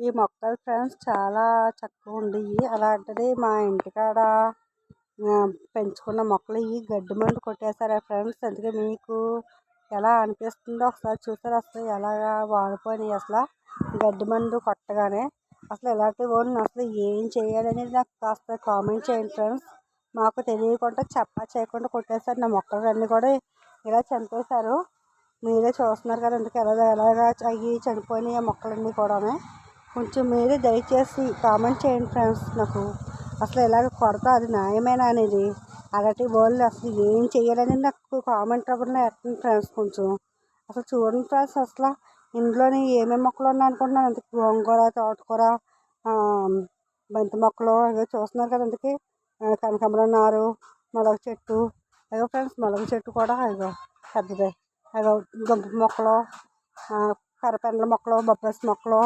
ఈ మొక్కలు ఫ్రెండ్స్ చాలా చక్కగా ఉండేవి. అలాంటిది మా ఇంటికాడ పెంచుకున్న మొక్కలు ఈ గడ్డి మందు కొట్టేశారా ఫ్రెండ్స్. అందుకే మీకు ఎలా అనిపిస్తుందో ఒకసారి చూసారు. అసలు ఎలాగా వాడిపోయినాయి అసలు గడ్డి మందు కొట్టగానే. అసలు ఇలాంటి వాళ్ళు అసలు ఏం చేయాలనేది నాకు కాస్త కామెంట్ చేయండి ఫ్రెండ్స్. మాకు తెలియకుండా చేయకుండా కొట్టేశారు. నా మొక్కలన్నీ కూడా ఇలా చంపేశారు. మీరే చూస్తున్నారు కదా. అందుకే ఎలాగా అవి చనిపోయినాయి ఆ మొక్కలన్నీ కూడా. కొంచెం మీరే దయచేసి కామెంట్ చేయండి ఫ్రెండ్స్. నాకు అసలు ఇలాగ కొడతా అది న్యాయమేనా అనేది. అలాంటి వాళ్ళు అసలు ఏం చేయాలని నాకు కామెంట్ రూపంలో ఎట్టండి ఫ్రెండ్స్. కొంచెం అసలు చూడండి ఫ్రెండ్స్. అసలు ఇంట్లోని ఏమేమి మొక్కలు ఉన్నాయి అనుకుంటున్నాను. అందుకే గోంగూర, తోటకూర, బంతి మొక్కలు ఇవో చూస్తున్నారు కదా. అందుకే కనకాంబరం నారు, మొలక చెట్టు, అయ్యో ఫ్రెండ్స్ మొలక చెట్టు కూడా ఇగో పెద్దదే. అయ్యో దుంప మొక్కలు, కరపెండల మొక్కలు, బొప్పాసి మొక్కలు,